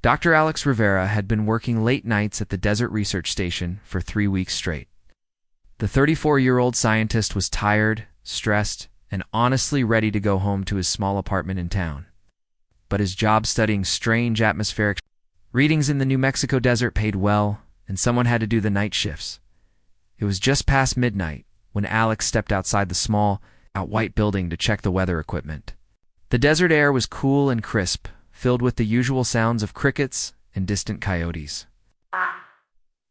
Dr. Alex Rivera had been working late nights at the Desert Research Station for 3 weeks straight. The 34-year-old scientist was tired, stressed, and honestly ready to go home to his small apartment in town. But his job studying strange atmospheric readings in the New Mexico desert paid well, and someone had to do the night shifts. It was just past midnight when Alex stepped outside the small, white building to check the weather equipment. The desert air was cool and crisp, filled with the usual sounds of crickets and distant coyotes.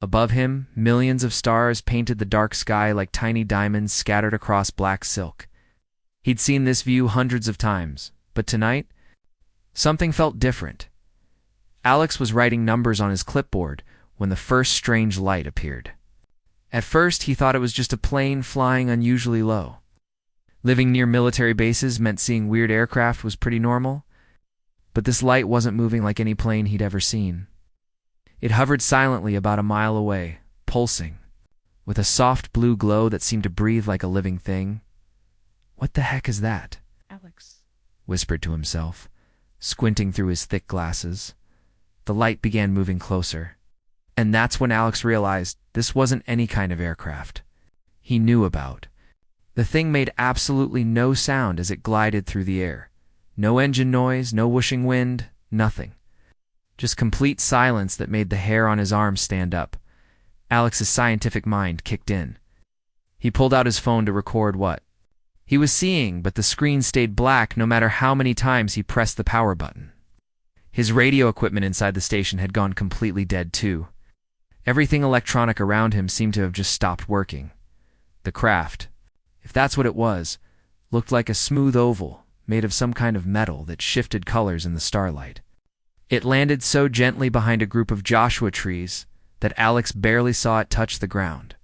Above him, millions of stars painted the dark sky like tiny diamonds scattered across black silk. He'd seen this view hundreds of times, but tonight, something felt different. Alex was writing numbers on his clipboard when the first strange light appeared. At first, he thought it was just a plane flying unusually low. Living near military bases meant seeing weird aircraft was pretty normal, but this light wasn't moving like any plane he'd ever seen. It hovered silently about a mile away, pulsing, with a soft blue glow that seemed to breathe like a living thing. "What the heck is that?" Alex whispered to himself, squinting through his thick glasses. The light began moving closer, and that's when Alex realized this wasn't any kind of aircraft he knew about. The thing made absolutely no sound as it glided through the air. No engine noise, no whooshing wind, nothing. Just complete silence that made the hair on his arm stand up. Alex's scientific mind kicked in. He pulled out his phone to record what he was seeing, but the screen stayed black no matter how many times he pressed the power button. His radio equipment inside the station had gone completely dead too. Everything electronic around him seemed to have just stopped working. The craft, if that's what it was, looked like a smooth oval made of some kind of metal that shifted colors in the starlight. It landed so gently behind a group of Joshua trees that Alex barely saw it touch the ground.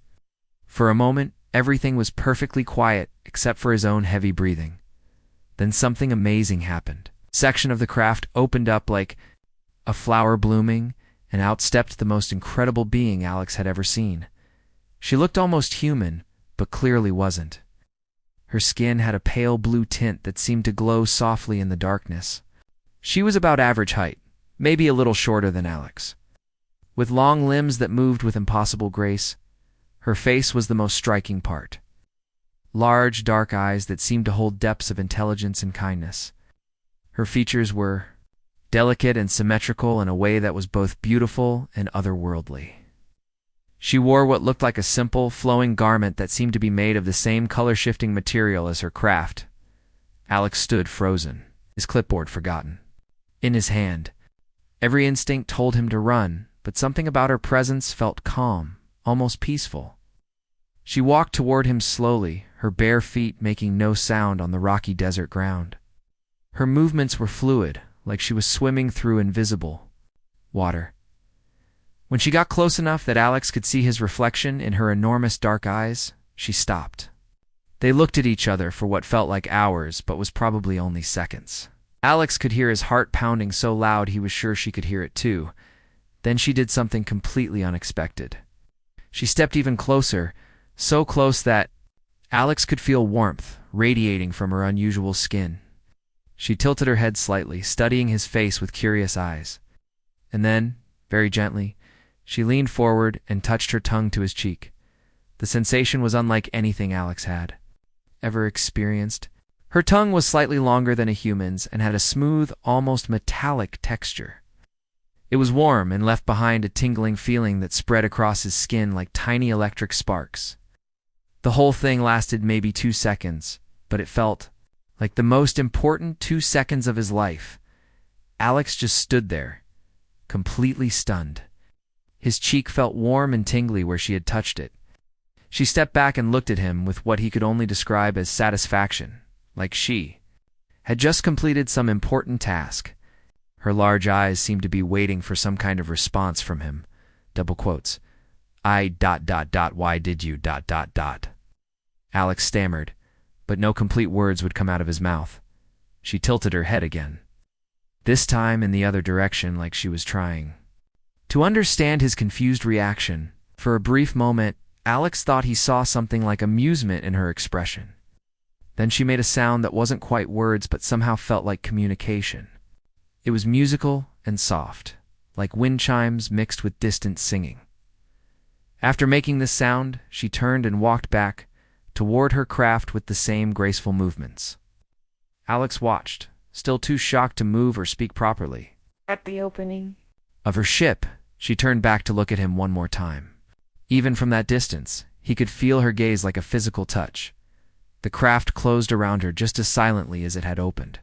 For a moment, everything was perfectly quiet except for his own heavy breathing. Then something amazing happened. A section of the craft opened up like a flower blooming, and out stepped the most incredible being Alex had ever seen. She looked almost human, but clearly wasn't. Her skin had a pale blue tint that seemed to glow softly in the darkness. She was about average height, maybe a little shorter than Alex. With long limbs that moved with impossible grace, her face was the most striking part. Large, dark eyes that seemed to hold depths of intelligence and kindness. Her features were delicate and symmetrical in a way that was both beautiful and otherworldly. She wore what looked like a simple, flowing garment that seemed to be made of the same color-shifting material as her craft. Alex stood frozen, his clipboard forgotten. In his hand, every instinct told him to run, but something about her presence felt calm, almost peaceful. She walked toward him slowly, her bare feet making no sound on the rocky desert ground. Her movements were fluid, like she was swimming through invisible water. When she got close enough that Alex could see his reflection in her enormous dark eyes, she stopped. They looked at each other for what felt like hours, but was probably only seconds. Alex could hear his heart pounding so loud he was sure she could hear it too. Then she did something completely unexpected. She stepped even closer, so close that Alex could feel warmth radiating from her unusual skin. She tilted her head slightly, studying his face with curious eyes. And then, very gently, she leaned forward and touched her tongue to his cheek. The sensation was unlike anything Alex had ever experienced. Her tongue was slightly longer than a human's and had a smooth, almost metallic texture. It was warm and left behind a tingling feeling that spread across his skin like tiny electric sparks. The whole thing lasted maybe 2 seconds, but it felt like the most important 2 seconds of his life. Alex just stood there, completely stunned. His cheek felt warm and tingly where she had touched it. She stepped back and looked at him with what he could only describe as satisfaction, like she had just completed some important task. Her large eyes seemed to be waiting for some kind of response from him. Double quotes. Why did you ... Alex stammered, but no complete words would come out of his mouth. She tilted her head again, this time in the other direction like she was trying to understand his confused reaction. For a brief moment, Alex thought he saw something like amusement in her expression. Then she made a sound that wasn't quite words but somehow felt like communication. It was musical and soft, like wind chimes mixed with distant singing. After making this sound, she turned and walked back toward her craft with the same graceful movements. Alex watched, still too shocked to move or speak properly. At the opening Of her ship, she turned back to look at him one more time. Even from that distance, he could feel her gaze like a physical touch. The craft closed around her just as silently as it had opened.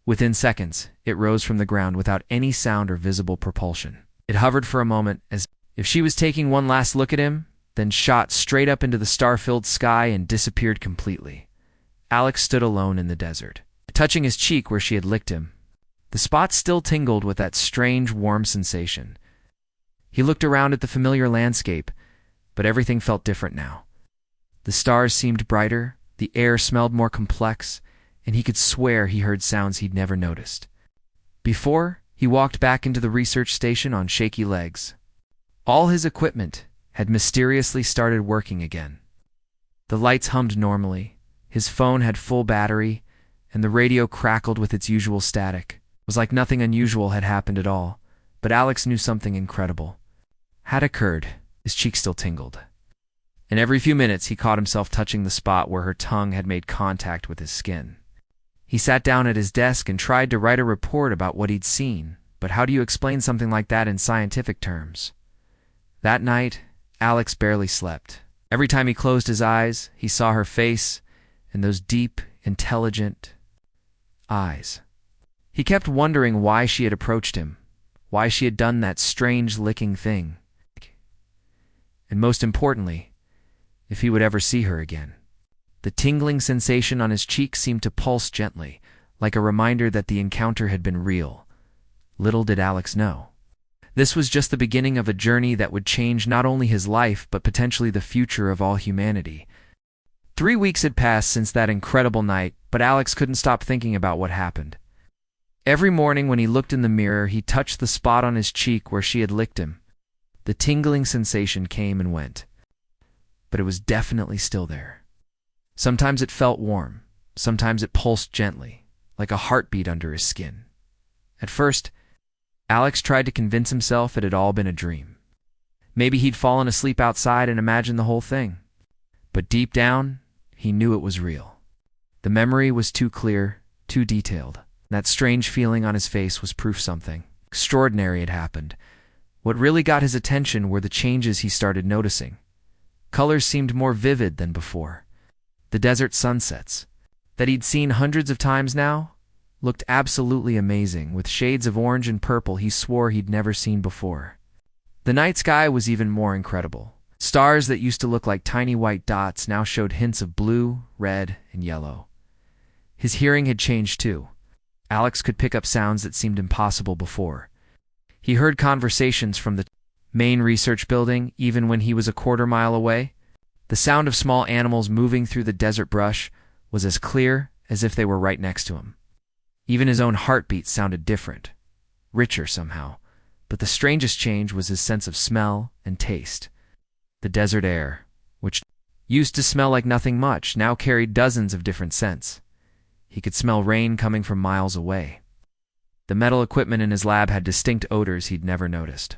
Within seconds, it rose from the ground without any sound or visible propulsion. It hovered for a moment as if she was taking one last look at him, then shot straight up into the star-filled sky and disappeared completely. Alex stood alone in the desert, touching his cheek where she had licked him. The spot still tingled with that strange, warm sensation. He looked around at the familiar landscape, but everything felt different now. The stars seemed brighter, the air smelled more complex, and he could swear he heard sounds he'd never noticed. Before, he walked back into the research station on shaky legs. All his equipment had mysteriously started working again. The lights hummed normally, his phone had full battery, and the radio crackled with its usual static. It was like nothing unusual had happened at all, but Alex knew something incredible had occurred. His cheek still tingled. And every few minutes he caught himself touching the spot where her tongue had made contact with his skin. He sat down at his desk and tried to write a report about what he'd seen, but how do you explain something like that in scientific terms? That night, Alex barely slept. Every time he closed his eyes, he saw her face and those deep, intelligent eyes. He kept wondering why she had approached him, why she had done that strange licking thing. And most importantly, if he would ever see her again. The tingling sensation on his cheek seemed to pulse gently, like a reminder that the encounter had been real. Little did Alex know. This was just the beginning of a journey that would change not only his life, but potentially the future of all humanity. 3 weeks had passed since that incredible night, but Alex couldn't stop thinking about what happened. Every morning when he looked in the mirror, he touched the spot on his cheek where she had licked him. The tingling sensation came and went, but it was definitely still there. Sometimes it felt warm, sometimes it pulsed gently, like a heartbeat under his skin. At first, Alex tried to convince himself it had all been a dream. Maybe he'd fallen asleep outside and imagined the whole thing. But deep down, he knew it was real. The memory was too clear, too detailed. That strange feeling on his face was proof something extraordinary had happened. What really got his attention were the changes he started noticing. Colors seemed more vivid than before. The desert sunsets, that he'd seen hundreds of times now, looked absolutely amazing, with shades of orange and purple he swore he'd never seen before. The night sky was even more incredible. Stars that used to look like tiny white dots now showed hints of blue, red, and yellow. His hearing had changed too. Alex could pick up sounds that seemed impossible before. He heard conversations from the main research building even when he was a quarter-mile away. The sound of small animals moving through the desert brush was as clear as if they were right next to him. Even his own heartbeat sounded different, richer somehow. But the strangest change was his sense of smell and taste. The desert air, which used to smell like nothing much, now carried dozens of different scents. He could smell rain coming from miles away. The metal equipment in his lab had distinct odors he'd never noticed.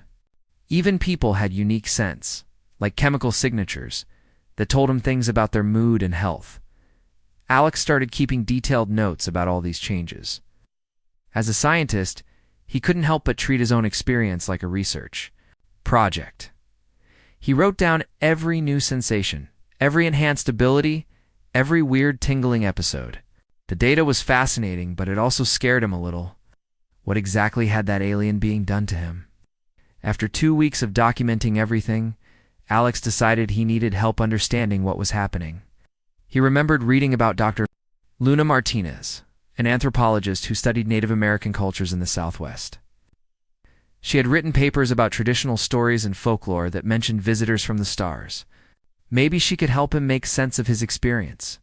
Even people had unique scents, like chemical signatures, that told him things about their mood and health. Alex started keeping detailed notes about all these changes. As a scientist, he couldn't help but treat his own experience like a research project. He wrote down every new sensation, every enhanced ability, every weird tingling episode. The data was fascinating, but it also scared him a little. What exactly had that alien being done to him? After 2 weeks of documenting everything, Alex decided he needed help understanding what was happening. He remembered reading about Dr. Luna Martinez, an anthropologist who studied Native American cultures in the Southwest. She had written papers about traditional stories and folklore that mentioned visitors from the stars. Maybe she could help him make sense of his experience.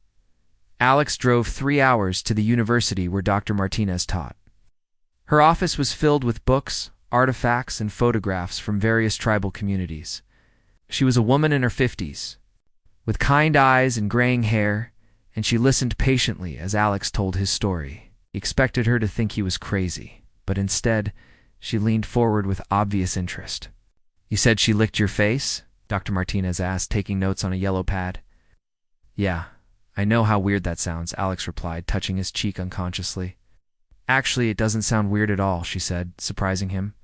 Alex drove 3 hours to the university where Dr. Martinez taught. Her office was filled with books, artifacts, and photographs from various tribal communities. She was a woman in her 50s, with kind eyes and graying hair, and she listened patiently as Alex told his story. He expected her to think he was crazy, but instead, She leaned forward with obvious interest. You said she licked your face? Dr. Martinez asked, taking notes on a yellow pad. Yeah, I know how weird that sounds, Alex replied, touching his cheek unconsciously. Actually, it doesn't sound weird at all, she said, surprising him.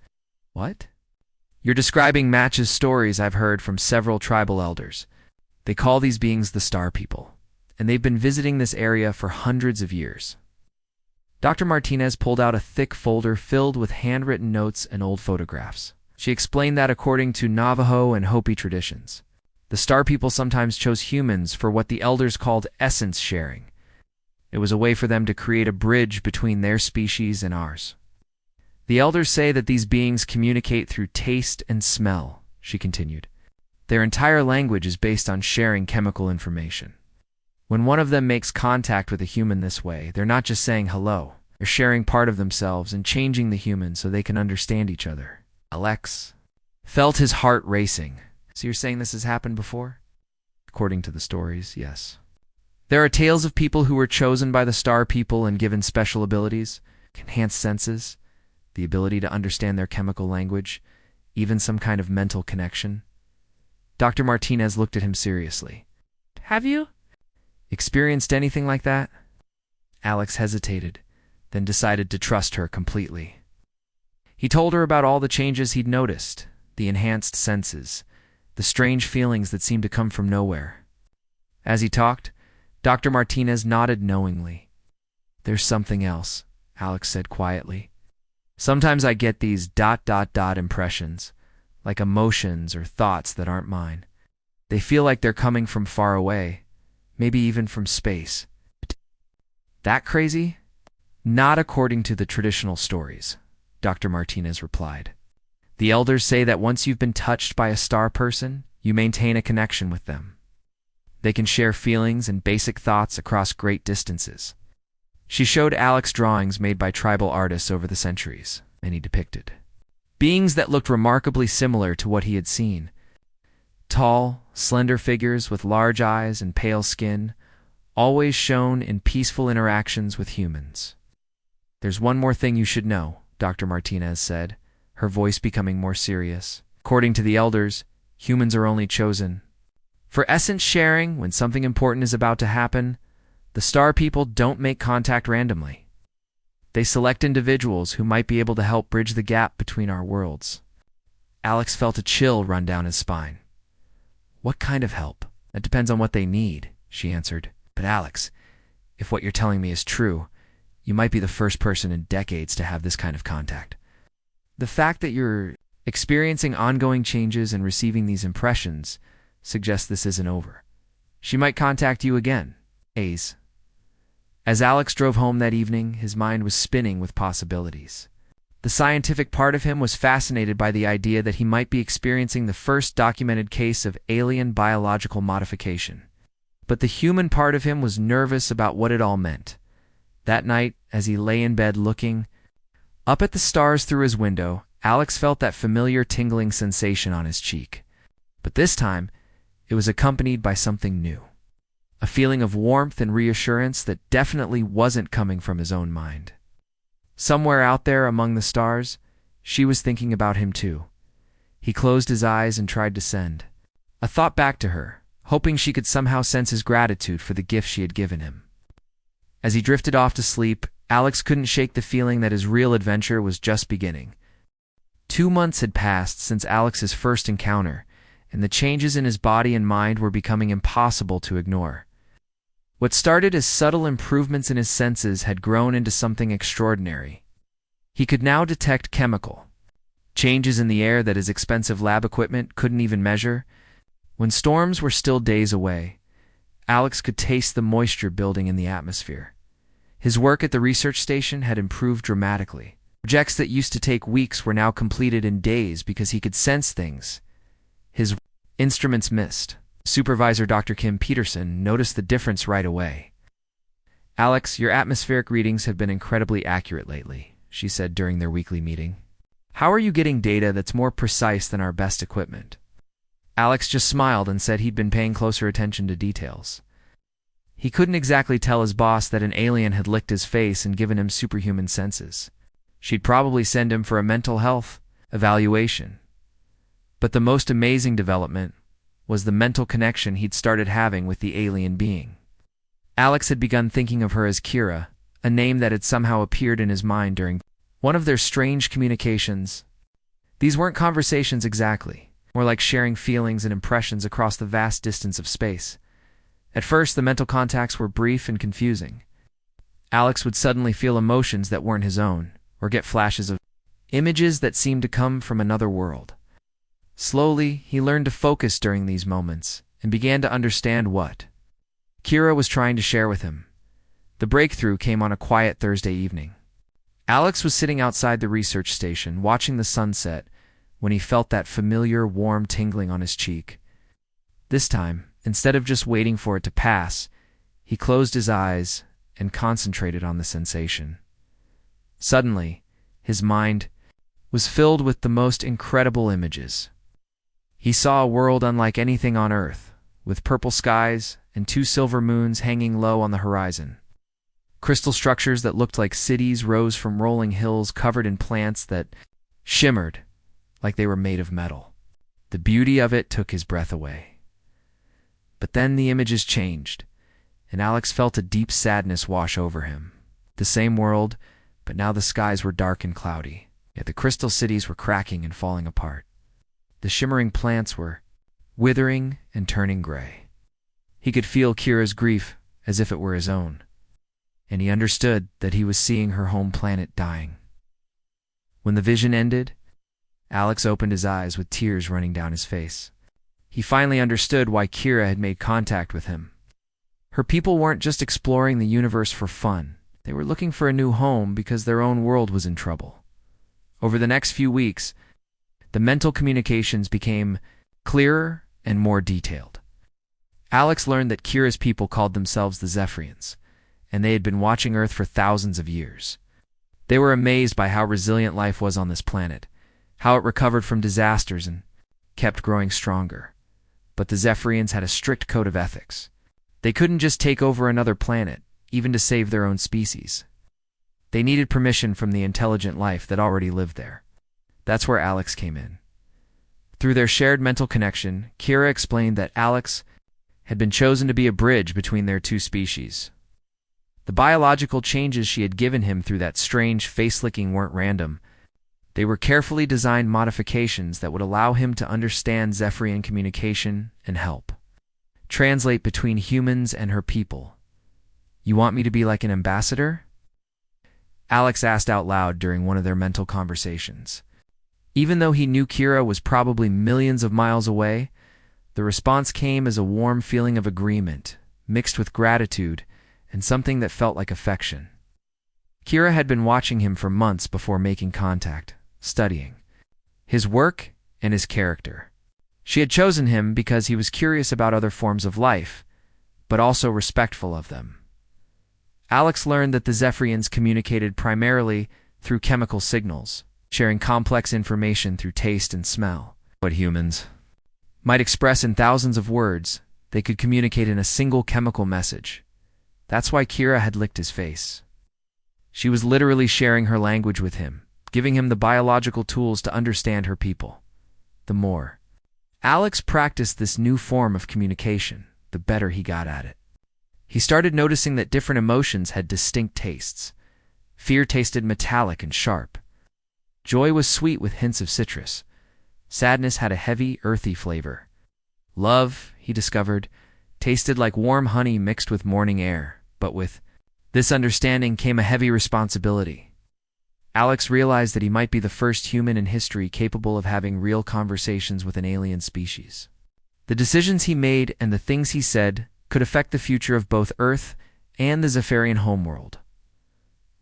What? You're describing matches stories I've heard from several tribal elders. They call these beings the Star People, and they've been visiting this area for hundreds of years. Dr. Martinez pulled out a thick folder filled with handwritten notes and old photographs. She explained that according to Navajo and Hopi traditions, the Star People sometimes chose humans for what the elders called essence sharing. It was a way for them to create a bridge between their species and ours. The elders say that these beings communicate through taste and smell, she continued. Their entire language is based on sharing chemical information. When one of them makes contact with a human this way, they're not just saying hello. They're sharing part of themselves and changing the human so they can understand each other. Alex felt his heart racing. So you're saying this has happened before? According to the stories, yes. There are tales of people who were chosen by the Star People and given special abilities, enhanced senses, the ability to understand their chemical language, even some kind of mental connection. Dr. Martinez looked at him seriously. Have you experienced anything like that? Alex hesitated, then decided to trust her completely. He told her about all the changes he'd noticed, the enhanced senses, the strange feelings that seemed to come from nowhere. As he talked, Dr. Martinez nodded knowingly. There's something else, Alex said quietly. Sometimes I get these ... impressions, like emotions or thoughts that aren't mine. They feel like they're coming from far away, maybe even from space. That crazy? Not according to the traditional stories, Dr. Martinez replied. The elders say that once you've been touched by a star person, you maintain a connection with them. They can share feelings and basic thoughts across great distances. She showed Alex drawings made by tribal artists over the centuries, and he depicted beings that looked remarkably similar to what he had seen. Tall, slender figures with large eyes and pale skin, always shown in peaceful interactions with humans. There's one more thing you should know, Dr. Martinez said, her voice becoming more serious. According to the elders, humans are only chosen for essence sharing when something important is about to happen. The Star People don't make contact randomly. They select individuals who might be able to help bridge the gap between our worlds. Alex felt a chill run down his spine. What kind of help? That depends on what they need, she answered. But Alex, if what you're telling me is true, you might be the first person in decades to have this kind of contact. The fact that you're experiencing ongoing changes and receiving these impressions suggests this isn't over. She might contact you again. As Alex drove home that evening, his mind was spinning with possibilities. The scientific part of him was fascinated by the idea that he might be experiencing the first documented case of alien biological modification. But the human part of him was nervous about what it all meant. That night, as he lay in bed looking up at the stars through his window, Alex felt that familiar tingling sensation on his cheek. But this time, it was accompanied by something new. A feeling of warmth and reassurance that definitely wasn't coming from his own mind. Somewhere out there among the stars, she was thinking about him too. He closed his eyes and tried to send a thought back to her, hoping she could somehow sense his gratitude for the gift she had given him. As he drifted off to sleep, Alex couldn't shake the feeling that his real adventure was just beginning. 2 months had passed since Alex's first encounter, and the changes in his body and mind were becoming impossible to ignore. What started as subtle improvements in his senses had grown into something extraordinary. He could now detect chemical changes in the air that his expensive lab equipment couldn't even measure. When storms were still days away, Alex could taste the moisture building in the atmosphere. His work at the research station had improved dramatically. Projects that used to take weeks were now completed in days because he could sense things his instruments missed. Supervisor Dr. Kim Peterson noticed the difference right away. Alex, your atmospheric readings have been incredibly accurate lately, she said during their weekly meeting. How are you getting data that's more precise than our best equipment? Alex just smiled and said he'd been paying closer attention to details. He couldn't exactly tell his boss that an alien had licked his face and given him superhuman senses. She'd probably send him for a mental health evaluation. But the most amazing development was the mental connection he'd started having with the alien being. Alex had begun thinking of her as Kira, a name that had somehow appeared in his mind during one of their strange communications. These weren't conversations exactly, more like sharing feelings and impressions across the vast distance of space. At first, the mental contacts were brief and confusing. Alex would suddenly feel emotions that weren't his own, or get flashes of images that seemed to come from another world. Slowly, he learned to focus during these moments and began to understand what Kira was trying to share with him. The breakthrough came on a quiet Thursday evening. Alex was sitting outside the research station, watching the sunset, when he felt that familiar, warm tingling on his cheek. This time, instead of just waiting for it to pass, he closed his eyes and concentrated on the sensation. Suddenly, his mind was filled with the most incredible images. He saw a world unlike anything on Earth, with purple skies and 2 silver moons hanging low on the horizon. Crystal structures that looked like cities rose from rolling hills covered in plants that shimmered like they were made of metal. The beauty of it took his breath away. But then the images changed, and Alex felt a deep sadness wash over him. The same world, but now the skies were dark and cloudy, yet the crystal cities were cracking and falling apart. The shimmering plants were withering and turning gray. He could feel Kira's grief as if it were his own, and he understood that he was seeing her home planet dying. When the vision ended, Alex opened his eyes with tears running down his face. He finally understood why Kira had made contact with him. Her people weren't just exploring the universe for fun. They were looking for a new home because their own world was in trouble. Over the next few weeks, the mental communications became clearer and more detailed. Alex learned that Kira's people called themselves the Zephyrians, and they had been watching Earth for thousands of years. They were amazed by how resilient life was on this planet, how it recovered from disasters and kept growing stronger. But the Zephyrians had a strict code of ethics. They couldn't just take over another planet, even to save their own species. They needed permission from the intelligent life that already lived there. That's where Alex came in. Through their shared mental connection, Kira explained that Alex had been chosen to be a bridge between their two species. The biological changes she had given him through that strange face-licking weren't random. They were carefully designed modifications that would allow him to understand Zephyrian communication and help translate between humans and her people. "You want me to be like an ambassador?" Alex asked out loud during one of their mental conversations. Even though he knew Kira was probably millions of miles away, the response came as a warm feeling of agreement, mixed with gratitude and something that felt like affection. Kira had been watching him for months before making contact, studying his work and his character. She had chosen him because he was curious about other forms of life, but also respectful of them. Alex learned that the Zephyrians communicated primarily through chemical signals, sharing complex information through taste and smell. What humans might express in thousands of words, they could communicate in a single chemical message. That's why Kira had licked his face. She was literally sharing her language with him, giving him the biological tools to understand her people. The more Alex practiced this new form of communication, the better he got at it. He started noticing that different emotions had distinct tastes. Fear tasted metallic and sharp. Joy was sweet with hints of citrus. Sadness had a heavy, earthy flavor. Love, he discovered, tasted like warm honey mixed with morning air, but with this understanding came a heavy responsibility. Alex realized that he might be the first human in history capable of having real conversations with an alien species. The decisions he made and the things he said could affect the future of both Earth and the Zephyrian homeworld.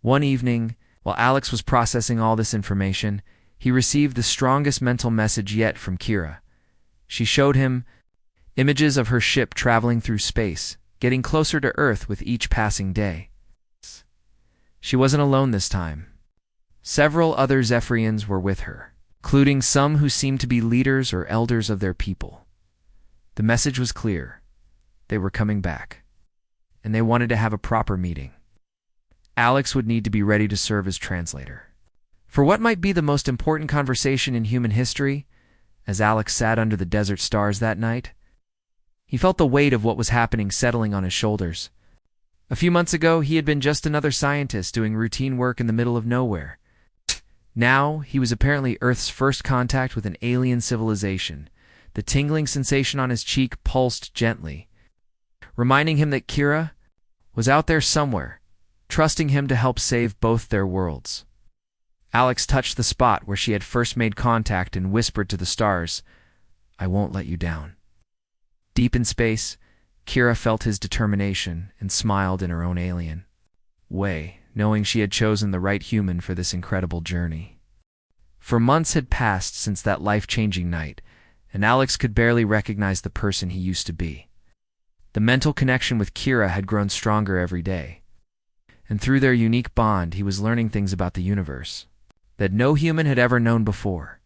One evening, while Alex was processing all this information, he received the strongest mental message yet from Kira. She showed him images of her ship traveling through space, getting closer to Earth with each passing day. She wasn't alone this time. Several other Zephyrians were with her, including some who seemed to be leaders or elders of their people. The message was clear. They were coming back, and they wanted to have a proper meeting. Alex would need to be ready to serve as translator. For what might be the most important conversation in human history, as Alex sat under the desert stars that night, he felt the weight of what was happening settling on his shoulders. A few months ago, he had been just another scientist doing routine work in the middle of nowhere. Now, he was apparently Earth's first contact with an alien civilization. The tingling sensation on his cheek pulsed gently, reminding him that Kira was out there somewhere, trusting him to help save both their worlds. Alex touched the spot where she had first made contact and whispered to the stars, "I won't let you down." Deep in space, Kira felt his determination and smiled in her own alien way, knowing she had chosen the right human for this incredible journey. For months had passed since that life-changing night, and Alex could barely recognize the person he used to be. The mental connection with Kira had grown stronger every day, and through their unique bond, he was learning things about the universe that no human had ever known before.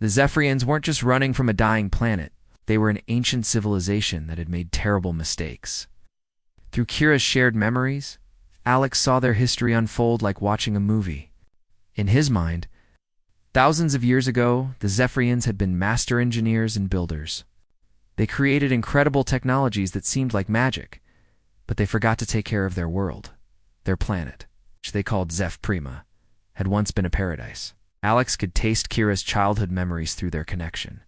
The Zephyrians weren't just running from a dying planet. They were an ancient civilization that had made terrible mistakes. Through Kira's shared memories, Alex saw their history unfold like watching a movie. In his mind, thousands of years ago, the Zephyrians had been master engineers and builders. They created incredible technologies that seemed like magic, but they forgot to take care of their world. Their planet, which they called Zeph Prima, had once been a paradise. Alex could taste Kira's childhood memories through their connection.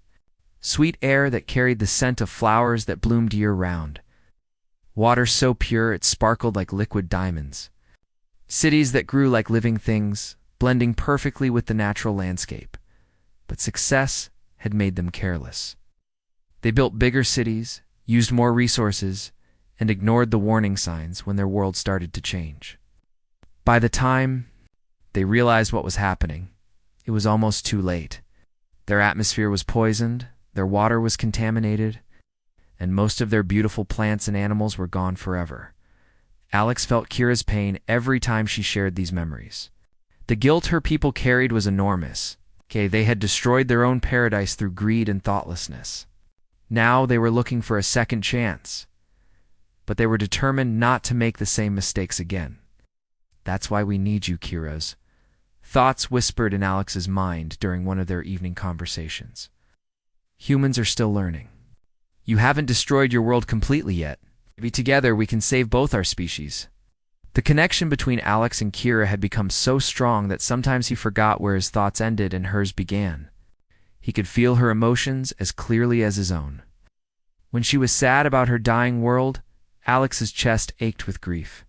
Sweet air that carried the scent of flowers that bloomed year-round. Water so pure it sparkled like liquid diamonds. Cities that grew like living things, blending perfectly with the natural landscape. But success had made them careless. They built bigger cities, used more resources, and ignored the warning signs when their world started to change. By the time they realized what was happening, it was almost too late. Their atmosphere was poisoned, their water was contaminated, and most of their beautiful plants and animals were gone forever. Alex felt Kira's pain every time she shared these memories. The guilt her people carried was enormous. They had destroyed their own paradise through greed and thoughtlessness. Now they were looking for a second chance, but they were determined not to make the same mistakes again. "That's why we need you, Kira's," thoughts whispered in Alex's mind during one of their evening conversations. "Humans are still learning. You haven't destroyed your world completely yet. Maybe together we can save both our species." The connection between Alex and Kira had become so strong that sometimes he forgot where his thoughts ended and hers began. He could feel her emotions as clearly as his own. When she was sad about her dying world, Alex's chest ached with grief.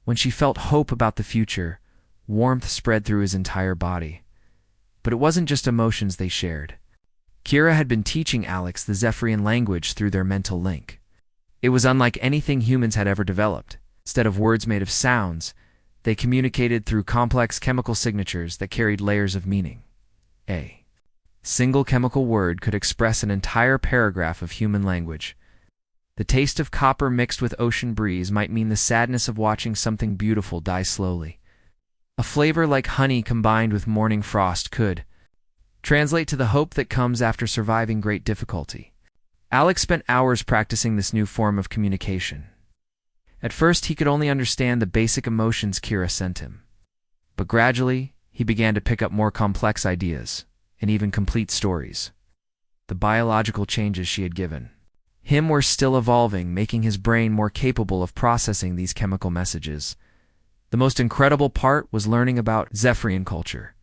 When she felt hope about the future, warmth spread through his entire body. But it wasn't just emotions they shared. Kira had been teaching Alex the Zephyrian language through their mental link. It was unlike anything humans had ever developed. Instead of words made of sounds, they communicated through complex chemical signatures that carried layers of meaning. A single chemical word could express an entire paragraph of human language. The taste of copper mixed with ocean breeze might mean the sadness of watching something beautiful die slowly. A flavor like honey combined with morning frost could translate to the hope that comes after surviving great difficulty. Alex spent hours practicing this new form of communication. At first, he could only understand the basic emotions Kira sent him. But gradually, he began to pick up more complex ideas, and even complete stories. The biological changes she had given him were still evolving, making his brain more capable of processing these chemical messages. The most incredible part was learning about Zephyrian culture.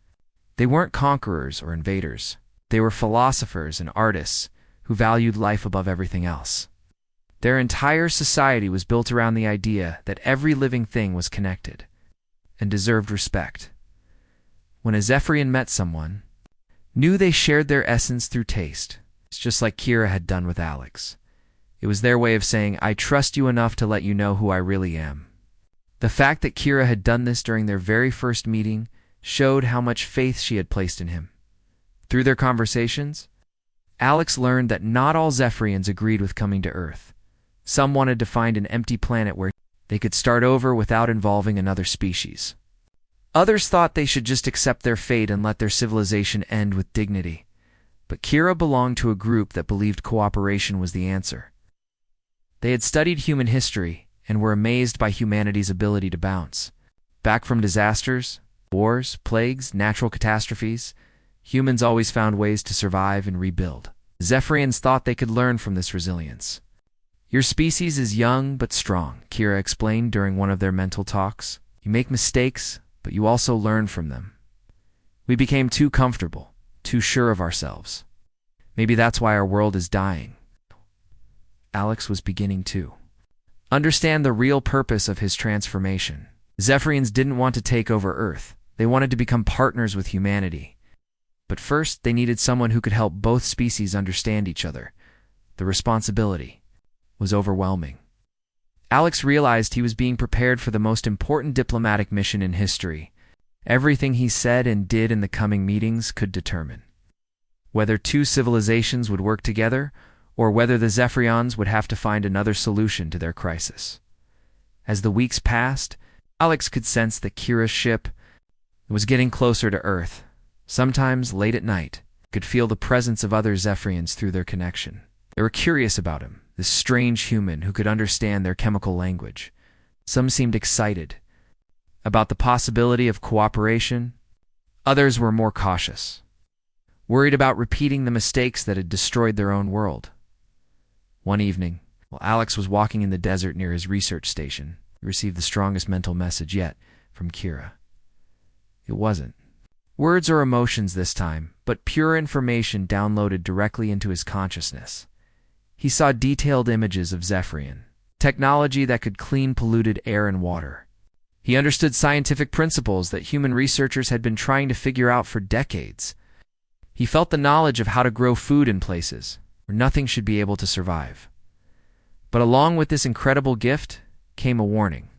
They weren't conquerors or invaders. They were philosophers and artists who valued life above everything else. Their entire society was built around the idea that every living thing was connected and deserved respect. When a Zephyrian met someone, knew they shared their essence through taste, it's just like Kira had done with Alex. It was their way of saying, "I trust you enough to let you know who I really am." The fact that Kira had done this during their very first meeting showed how much faith she had placed in him. Through their conversations, Alex learned that not all Zephyrians agreed with coming to Earth. Some wanted to find an empty planet where they could start over without involving another species. Others thought they should just accept their fate and let their civilization end with dignity. But Kira belonged to a group that believed cooperation was the answer. They had studied human history and were amazed by humanity's ability to bounce back from disasters Wars, plagues, natural catastrophes. Humans always found ways to survive and rebuild. Zephyrians thought they could learn from this resilience. Your species is young but strong, Kira explained during one of their mental talks. You make mistakes, but you also learn from them. We became too comfortable, too sure of ourselves. Maybe that's why our world is dying. Alex was beginning to understand the real purpose of his transformation. Zephyrians didn't want to take over Earth. They wanted to become partners with humanity. But first, they needed someone who could help both species understand each other. The responsibility was overwhelming. Alex realized he was being prepared for the most important diplomatic mission in history. Everything he said and did in the coming meetings could determine whether two civilizations would work together or whether the Zephyrians would have to find another solution to their crisis. As the weeks passed, Alex could sense that Kira's ship was getting closer to Earth. Sometimes, late at night, he could feel the presence of other Zephyrians through their connection. They were curious about him, this strange human who could understand their chemical language. Some seemed excited about the possibility of cooperation. Others were more cautious, worried about repeating the mistakes that had destroyed their own world. One evening, while Alex was walking in the desert near his research station, he received the strongest mental message yet from Kira. It wasn't words or emotions this time, but pure information downloaded directly into his consciousness. He saw detailed images of Zephyrian technology that could clean polluted air and water. He understood scientific principles that human researchers had been trying to figure out for decades. He felt the knowledge of how to grow food in places where nothing should be able to survive. But along with this incredible gift came a warning.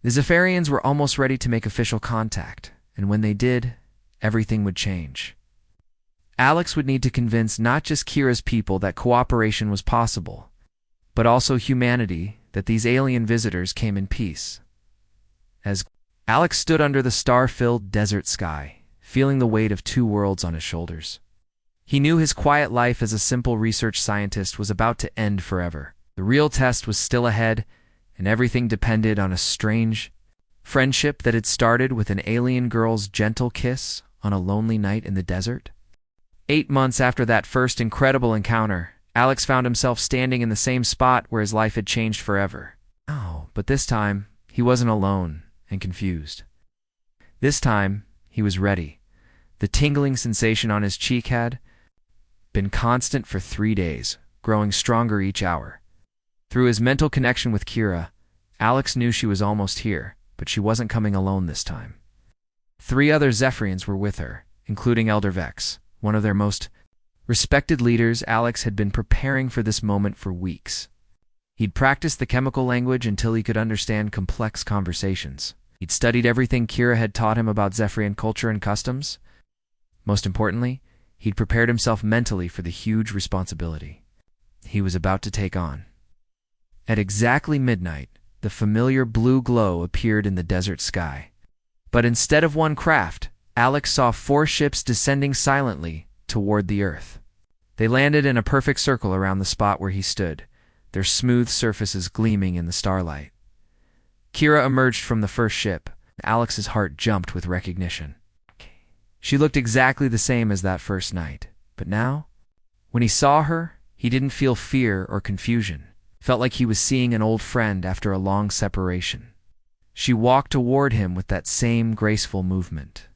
The Zephyrians were almost ready to make official contact, and when they did, everything would change. Alex would need to convince not just Kira's people that cooperation was possible, but also humanity that these alien visitors came in peace. As Alex stood under the star-filled desert sky, feeling the weight of two worlds on his shoulders, he knew his quiet life as a simple research scientist was about to end forever. The real test was still ahead, and everything depended on a strange friendship that had started with an alien girl's gentle kiss on a lonely night in the desert. 8 months after that first incredible encounter, Alex found himself standing in the same spot where his life had changed forever. Oh, but this time, he wasn't alone and confused. This time, he was ready. The tingling sensation on his cheek had been constant for 3 days, growing stronger each hour. Through his mental connection with Kira, Alex knew she was almost here, but she wasn't coming alone this time. 3 other Zephyrians were with her, including Elder Vex, one of their most respected leaders. Alex had been preparing for this moment for weeks. He'd practiced the chemical language until he could understand complex conversations. He'd studied everything Kira had taught him about Zephyrian culture and customs. Most importantly, he'd prepared himself mentally for the huge responsibility he was about to take on. At exactly midnight, the familiar blue glow appeared in the desert sky. But instead of one craft, Alex saw 4 ships descending silently toward the Earth. They landed in a perfect circle around the spot where he stood, their smooth surfaces gleaming in the starlight. Kira emerged from the first ship. Alex's heart jumped with recognition. She looked exactly the same as that first night, but now, when he saw her, he didn't feel fear or confusion. Felt like he was seeing an old friend after a long separation. She walked toward him with that same graceful movement.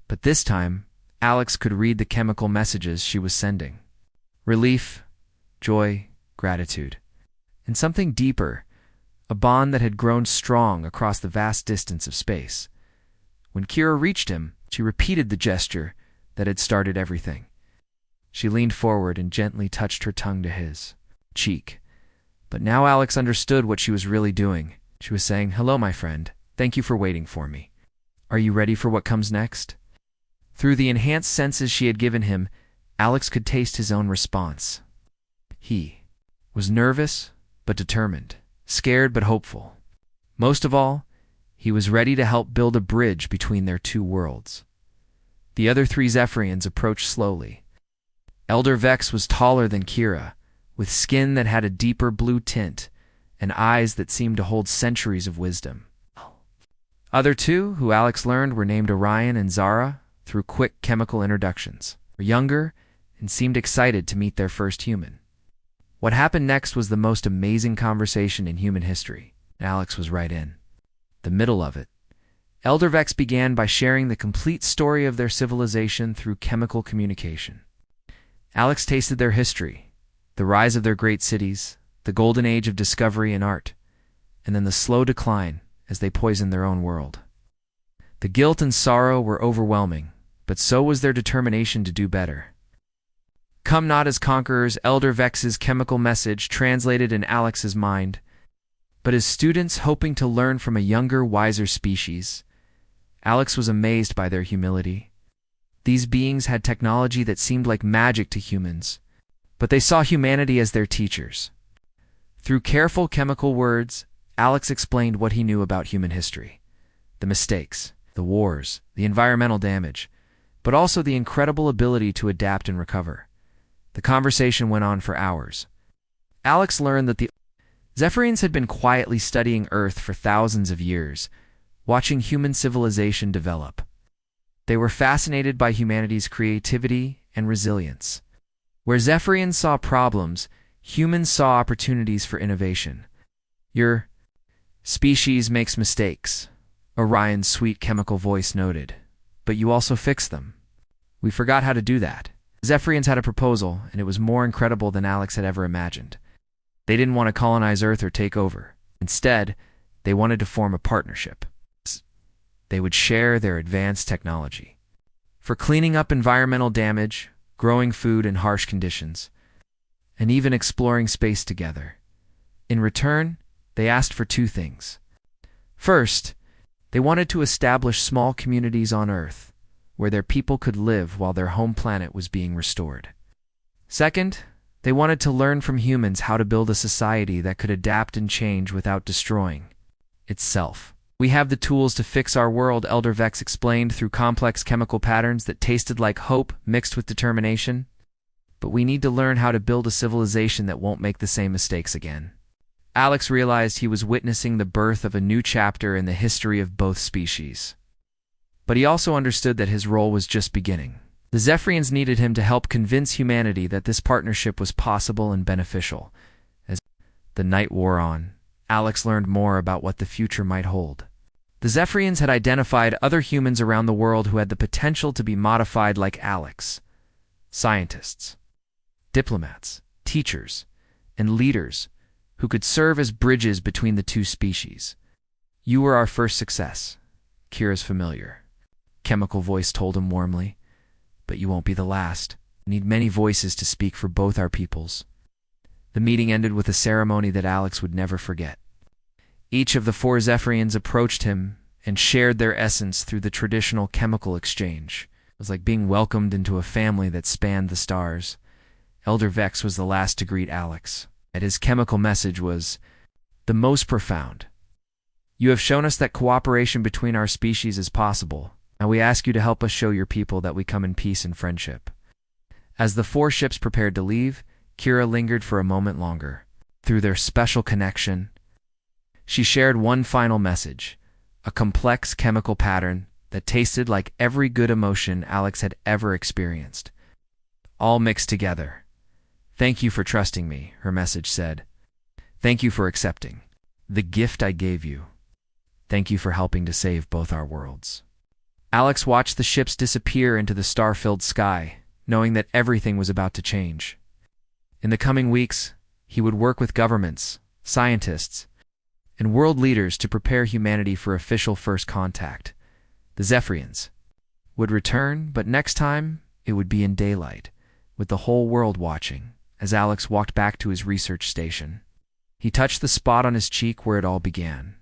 But this time, Alex could read the chemical messages she was sending. Relief, joy, gratitude, and something deeper, a bond that had grown strong across the vast distance of space. When Kira reached him, she repeated the gesture that had started everything. She leaned forward and gently touched her tongue to his cheek. But now Alex understood what she was really doing. She was saying, "Hello, my friend. Thank you for waiting for me. Are you ready for what comes next?" Through the enhanced senses she had given him, Alex could taste his own response. He was nervous but determined, scared but hopeful. Most of all, he was ready to help build a bridge between their two worlds. The other 3 Zephyrians approached slowly. Elder Vex was taller than Kira, with skin that had a deeper blue tint and eyes that seemed to hold centuries of wisdom. Other two, who Alex learned were named Orion and Zara, through quick chemical introductions, were younger and seemed excited to meet their first human. What happened next was the most amazing conversation in human history, and Alex was right in the middle of it. Elder Vex began by sharing the complete story of their civilization through chemical communication. Alex tasted their history, the rise of their great cities, the golden age of discovery and art, and then the slow decline as they poisoned their own world. The guilt and sorrow were overwhelming, but so was their determination to do better. Come not as conquerors, Elder Vex's chemical message translated in Alex's mind, but as students hoping to learn from a younger, wiser species. Alex was amazed by their humility. These beings had technology that seemed like magic to humans, but they saw humanity as their teachers. Through careful chemical words, Alex explained what he knew about human history, the mistakes, the wars, the environmental damage, but also the incredible ability to adapt and recover. The conversation went on for hours. Alex learned that the Zephyrians had been quietly studying Earth for thousands of years, watching human civilization develop. They were fascinated by humanity's creativity and resilience. Where Zephyrians saw problems, humans saw opportunities for innovation. Your species makes mistakes, Orion's sweet chemical voice noted, but you also fix them. We forgot how to do that. Zephyrians had a proposal, and it was more incredible than Alex had ever imagined. They didn't want to colonize Earth or take over. Instead, they wanted to form a partnership. They would share their advanced technology for cleaning up environmental damage, growing food in harsh conditions, and even exploring space together. In return, they asked for two things. First, they wanted to establish small communities on Earth, where their people could live while their home planet was being restored. Second, they wanted to learn from humans how to build a society that could adapt and change without destroying itself. We have the tools to fix our world, Elder Vex explained through complex chemical patterns that tasted like hope mixed with determination. But we need to learn how to build a civilization that won't make the same mistakes again. Alex realized he was witnessing the birth of a new chapter in the history of both species. But he also understood that his role was just beginning. The Zephyrians needed him to help convince humanity that this partnership was possible and beneficial. As the night wore on, Alex learned more about what the future might hold. The Zephyrians had identified other humans around the world who had the potential to be modified like Alex. Scientists, diplomats, teachers, and leaders who could serve as bridges between the two species. You were our first success, Kira's familiar chemical voice told him warmly. But you won't be the last. We need many voices to speak for both our peoples. The meeting ended with a ceremony that Alex would never forget. Each of the four Zephyrians approached him and shared their essence through the traditional chemical exchange. It was like being welcomed into a family that spanned the stars. Elder Vex was the last to greet Alex, and his chemical message was the most profound. You have shown us that cooperation between our species is possible. Now we ask you to help us show your people that we come in peace and friendship. As the four ships prepared to leave, Kira lingered for a moment longer. Through their special connection, she shared one final message, a complex chemical pattern that tasted like every good emotion Alex had ever experienced. All mixed together. Thank you for trusting me, her message said. Thank you for accepting the gift I gave you. Thank you for helping to save both our worlds. Alex watched the ships disappear into the star-filled sky, knowing that everything was about to change. In the coming weeks, he would work with governments, scientists, and world leaders to prepare humanity for official first contact. The Zephyrians would return, but next time it would be in daylight, with the whole world watching. As Alex walked back to his research station, he touched the spot on his cheek where it all began.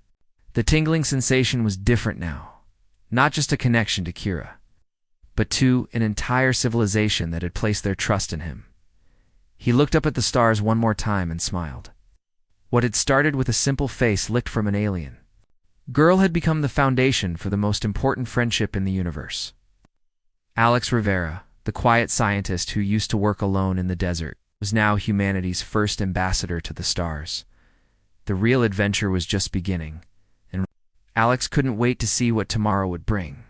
The tingling sensation was different now. Not just a connection to Kira, but to an entire civilization that had placed their trust in him. He looked up at the stars one more time and smiled. What had started with a simple face licked from an alien girl had become the foundation for the most important friendship in the universe. Alex Rivera, the quiet scientist who used to work alone in the desert, was now humanity's first ambassador to the stars. The real adventure was just beginning. Alex couldn't wait to see what tomorrow would bring.